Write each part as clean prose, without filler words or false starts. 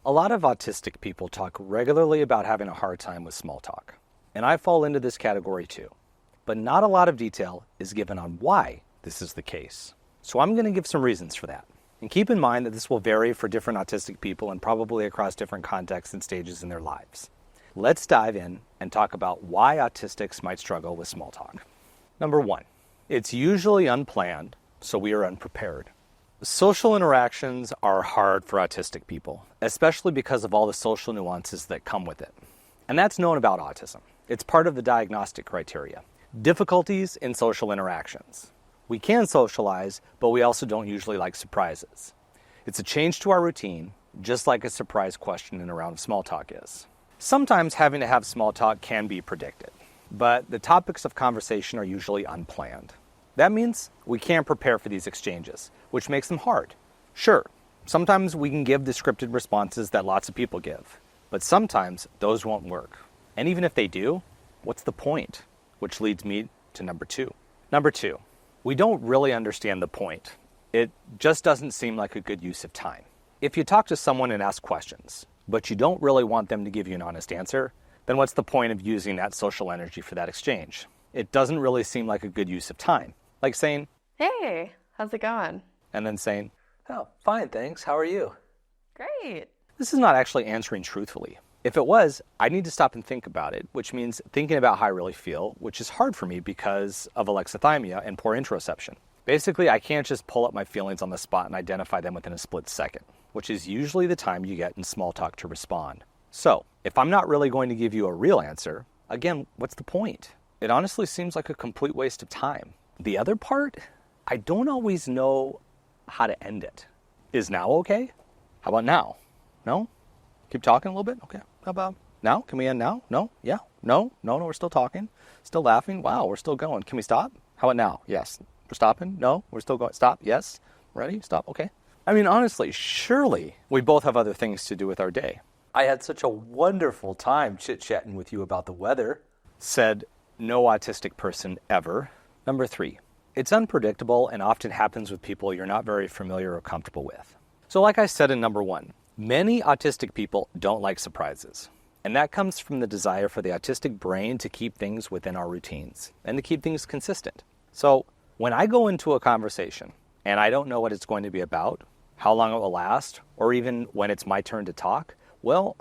A lot of autistic people talk regularly about having a hard time with small talk, and I fall into this category too. But not a lot of detail is given on why this is the case. So I'm going to give some reasons for that. And keep in mind that this will vary for different autistic people and probably across different contexts and stages in their lives. Let's dive in and talk about why autistics might struggle with small talk. Number 1, it's usually unplanned, so we are unprepared. Social interactions are hard for autistic people, especially because of all the social nuances that come with it. And that's known about autism. It's part of the diagnostic criteria. Difficulties in social interactions. We can socialize, but we also don't usually like surprises. It's a change to our routine, just like a surprise question in a round of small talk is. Sometimes having to have small talk can be predicted, but the topics of conversation are usually unplanned. That means we can't prepare for these exchanges, which makes them hard. Sure, sometimes we can give the scripted responses that lots of people give, but sometimes those won't work. And even if they do, what's the point? Which leads me to number 2. Number 2, we don't really understand the point. It just doesn't seem like a good use of time. If you talk to someone and ask questions, but you don't really want them to give you an honest answer, then what's the point of using that social energy for that exchange? It doesn't really seem like a good use of time. Like saying, "Hey, how's it going?" And then saying, "Oh, fine, thanks. How are you?" "Great." This is not actually answering truthfully. If it was, I need to stop and think about it, which means thinking about how I really feel, which is hard for me because of alexithymia and poor interoception. Basically, I can't just pull up my feelings on the spot and identify them within a split second, which is usually the time you get in small talk to respond. So, if I'm not really going to give you a real answer, again, what's the point? It honestly seems like a complete waste of time. The other part, I don't always know how to end it. Is now okay? How about now? No? Keep talking a little bit? Okay. How about now? Can we end now? No? Yeah? No, we're still talking. Still laughing? Wow, we're still going. Can we stop? How about now? Yes. We're stopping? No? We're still going. Stop? Yes. Ready? Stop? Okay. I mean, honestly, surely we both have other things to do with our day. I had such a wonderful time chit-chatting with you about the weather, said no autistic person ever. Number 3, it's unpredictable and often happens with people you're not very familiar or comfortable with. So like I said in number 1, many autistic people don't like surprises. And that comes from the desire for the autistic brain to keep things within our routines and to keep things consistent. So when I go into a conversation and I don't know what it's going to be about, how long it will last, or even when it's my turn to talk, well,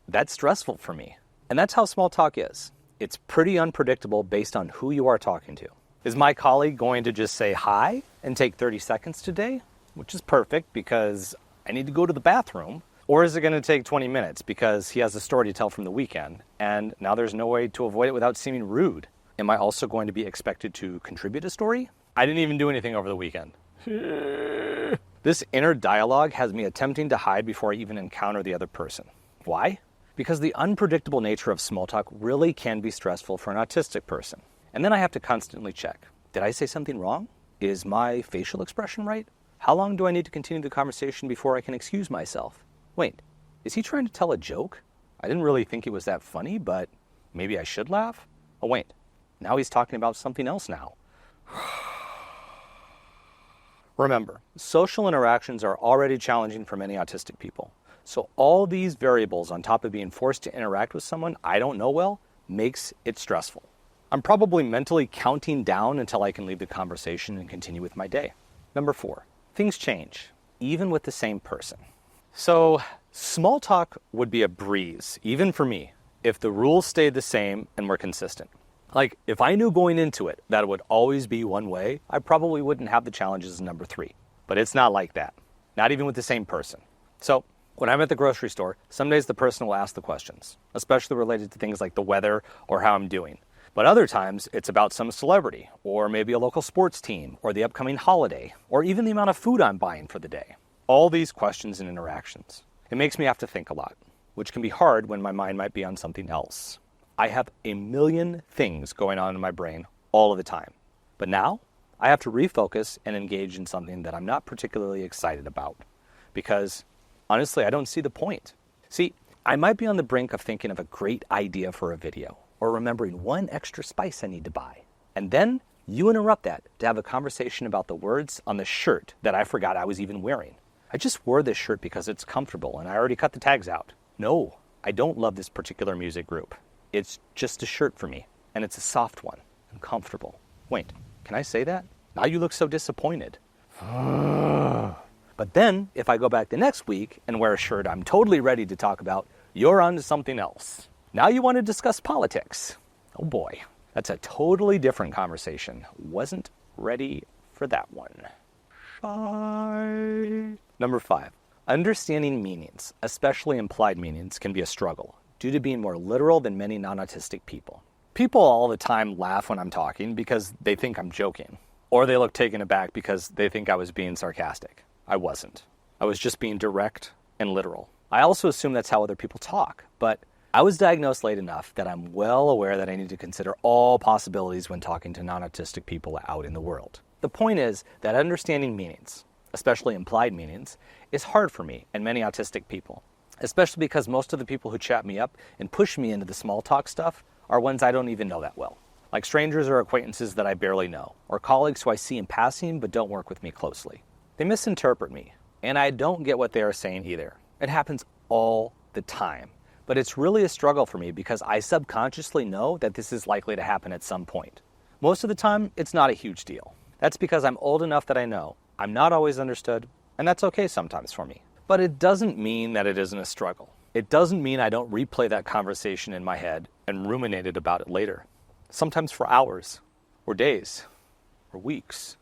that's stressful for me. And that's how small talk is. It's pretty unpredictable based on who you are talking to. Is my colleague going to just say hi and take 30 seconds today, which is perfect because I need to go to the bathroom? Or is it going to take 20 minutes because he has a story to tell from the weekend and now there's no way to avoid it without seeming rude? Am I also going to be expected to contribute a story? I didn't even do anything over the weekend. This inner dialogue has me attempting to hide before I even encounter the other person. Why? Because the unpredictable nature of small talk really can be stressful for an autistic person. And then I have to constantly check. Did I say something wrong? Is my facial expression right? How long do I need to continue the conversation before I can excuse myself? Wait, is he trying to tell a joke? I didn't really think it was that funny, but maybe I should laugh? Oh wait, now he's talking about something else now. Remember, social interactions are already challenging for many autistic people. So all these variables on top of being forced to interact with someone I don't know well makes it stressful. I'm probably mentally counting down until I can leave the conversation and continue with my day. Number 4, things change, even with the same person. So small talk would be a breeze, even for me, if the rules stayed the same and were consistent. Like, if I knew going into it that it would always be one way, I probably wouldn't have the challenges in number 3. But it's not like that, not even with the same person. So when I'm at the grocery store, some days the person will ask the questions, especially related to things like the weather or how I'm doing. But other times it's about some celebrity, or maybe a local sports team, or the upcoming holiday, or even the amount of food I'm buying for the day. All these questions and interactions. It makes me have to think a lot, which can be hard when my mind might be on something else. I have a million things going on in my brain all of the time. But now I have to refocus and engage in something that I'm not particularly excited about. Because honestly, I don't see the point. See, I might be on the brink of thinking of a great idea for a video, or remembering one extra spice I need to buy. And then you interrupt that to have a conversation about the words on the shirt that I forgot I was even wearing. I just wore this shirt because it's comfortable and I already cut the tags out. No, I don't love this particular music group. It's just a shirt for me, and it's a soft one and comfortable. Wait, can I say that? Now you look so disappointed. But then, if I go back the next week and wear a shirt I'm totally ready to talk about, you're on to something else. Now you want to discuss politics. Oh boy, that's a totally different conversation. Wasn't ready for that one. Shy. Number 5. Understanding meanings, especially implied meanings, can be a struggle due to being more literal than many non-autistic people. People all the time laugh when I'm talking because they think I'm joking, or they look taken aback because they think I was being sarcastic. I wasn't. I was just being direct and literal. I also assume that's how other people talk, but I was diagnosed late enough that I'm well aware that I need to consider all possibilities when talking to non-autistic people out in the world. The point is that understanding meanings, especially implied meanings, is hard for me and many autistic people, especially because most of the people who chat me up and push me into the small talk stuff are ones I don't even know that well, like strangers or acquaintances that I barely know, or colleagues who I see in passing but don't work with me closely. They misinterpret me, and I don't get what they are saying either. It happens all the time, but it's really a struggle for me because I subconsciously know that this is likely to happen at some point. Most of the time, it's not a huge deal. That's because I'm old enough that I know I'm not always understood, and that's okay sometimes for me. But it doesn't mean that it isn't a struggle. It doesn't mean I don't replay that conversation in my head and ruminate about it later. Sometimes for hours, or days, or weeks,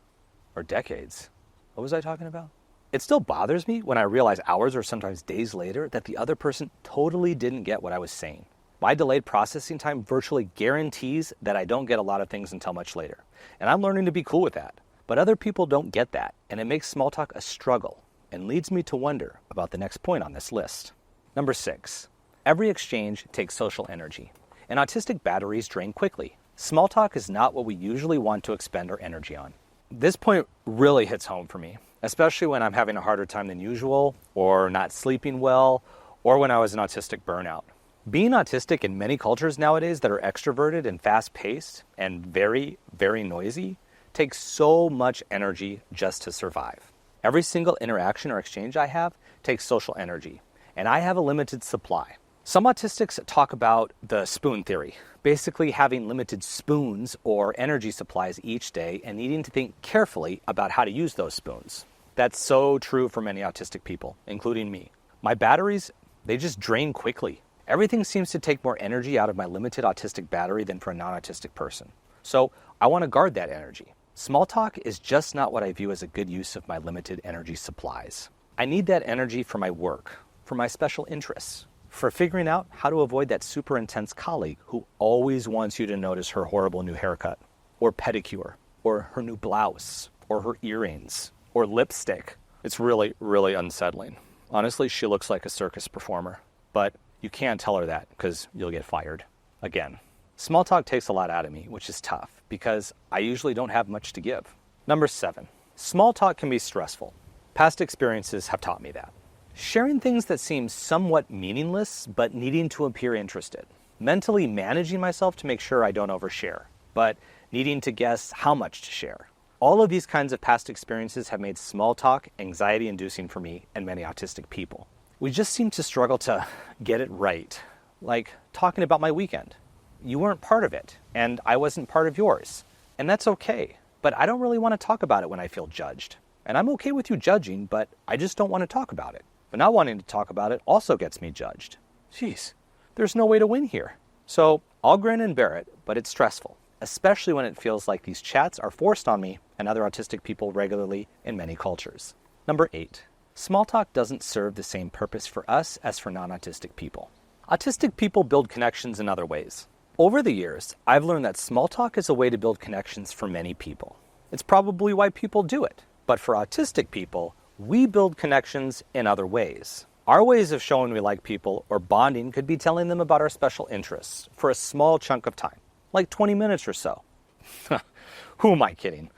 or decades. What was I talking about? It still bothers me when I realize hours or sometimes days later that the other person totally didn't get what I was saying. My delayed processing time virtually guarantees that I don't get a lot of things until much later. And I'm learning to be cool with that. But other people don't get that, and it makes small talk a struggle and leads me to wonder about the next point on this list. Number 6, every exchange takes social energy, and autistic batteries drain quickly. Small talk is not what we usually want to expend our energy on. This point really hits home for me, especially when I'm having a harder time than usual, or not sleeping well, or when I was in autistic burnout. Being autistic in many cultures nowadays that are extroverted and fast-paced and very, very noisy takes so much energy just to survive. Every single interaction or exchange I have takes social energy, and I have a limited supply. Some autistics talk about the spoon theory, basically having limited spoons or energy supplies each day and needing to think carefully about how to use those spoons. That's so true for many autistic people, including me. My batteries, they just drain quickly. Everything seems to take more energy out of my limited autistic battery than for a non-autistic person. So I want to guard that energy. Small talk is just not what I view as a good use of my limited energy supplies. I need that energy for my work, for my special interests, for figuring out how to avoid that super intense colleague who always wants you to notice her horrible new haircut, or pedicure, or her new blouse, or her earrings, or lipstick. It's really, really unsettling. Honestly, she looks like a circus performer, but you can't tell her that because you'll get fired. Again, small talk takes a lot out of me, which is tough because I usually don't have much to give. Number 7, small talk can be stressful. Past experiences have taught me that. Sharing things that seem somewhat meaningless but needing to appear interested. Mentally managing myself to make sure I don't overshare, but needing to guess how much to share. All of these kinds of past experiences have made small talk anxiety-inducing for me and many autistic people. We just seem to struggle to get it right. Like talking about my weekend. You weren't part of it, and I wasn't part of yours. And that's okay, but I don't really want to talk about it when I feel judged. And I'm okay with you judging, but I just don't want to talk about it. But not wanting to talk about it also gets me judged. Jeez, there's no way to win here. So I'll grin and bear it, but it's stressful, especially when it feels like these chats are forced on me and other autistic people regularly in many cultures. Number 8. Small talk doesn't serve the same purpose for us as for non-autistic people. Autistic people build connections in other ways. Over the years, I've learned that small talk is a way to build connections for many people. It's probably why people do it. But for autistic people, we build connections in other ways. Our ways of showing we like people or bonding could be telling them about our special interests for a small chunk of time, like 20 minutes or so. Who am I kidding?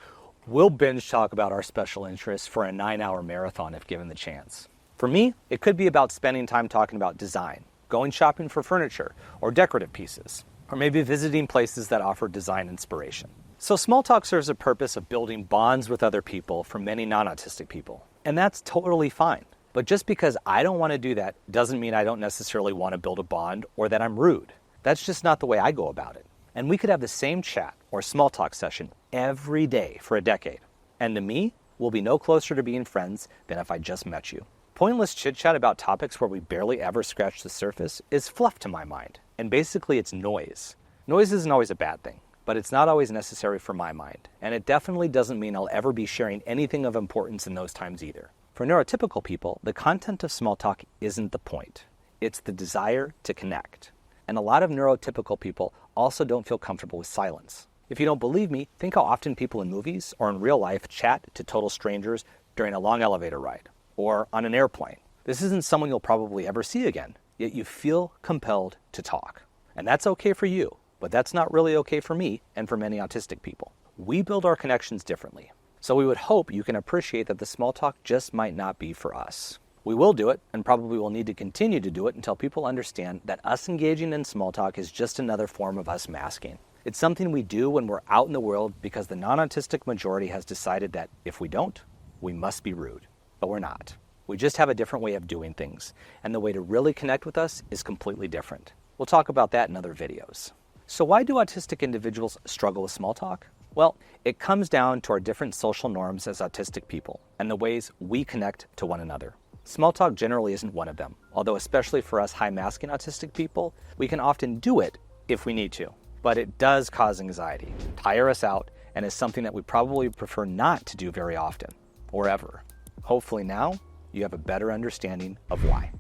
We'll binge talk about our special interests for a 9-hour marathon if given the chance. For me, it could be about spending time talking about design, going shopping for furniture or decorative pieces, or maybe visiting places that offer design inspiration. So small talk serves a purpose of building bonds with other people for many non-autistic people. And that's totally fine. But just because I don't want to do that doesn't mean I don't necessarily want to build a bond or that I'm rude. That's just not the way I go about it. And we could have the same chat or small talk session every day for a decade. And to me, we'll be no closer to being friends than if I just met you. Pointless chit-chat about topics where we barely ever scratch the surface is fluff to my mind. And basically it's noise. Noise isn't always a bad thing, but it's not always necessary for my mind. And it definitely doesn't mean I'll ever be sharing anything of importance in those times either. For neurotypical people, the content of small talk isn't the point. It's the desire to connect. And a lot of neurotypical people also don't feel comfortable with silence. If you don't believe me, think how often people in movies or in real life chat to total strangers during a long elevator ride or on an airplane. This isn't someone you'll probably ever see again, yet you feel compelled to talk. And that's okay for you, but that's not really okay for me and for many autistic people. We build our connections differently. So we would hope you can appreciate that the small talk just might not be for us. We will do it, and probably will need to continue to do it until people understand that us engaging in small talk is just another form of us masking. It's something we do when we're out in the world because the non-autistic majority has decided that if we don't, we must be rude. But we're not. We just have a different way of doing things, and the way to really connect with us is completely different. We'll talk about that in other videos. So why do autistic individuals struggle with small talk? Well, it comes down to our different social norms as autistic people and the ways we connect to one another. Small talk generally isn't one of them, although especially for us high-masking autistic people, we can often do it if we need to. But it does cause anxiety, tire us out, and is something that we probably prefer not to do very often, or ever. Hopefully now, you have a better understanding of why.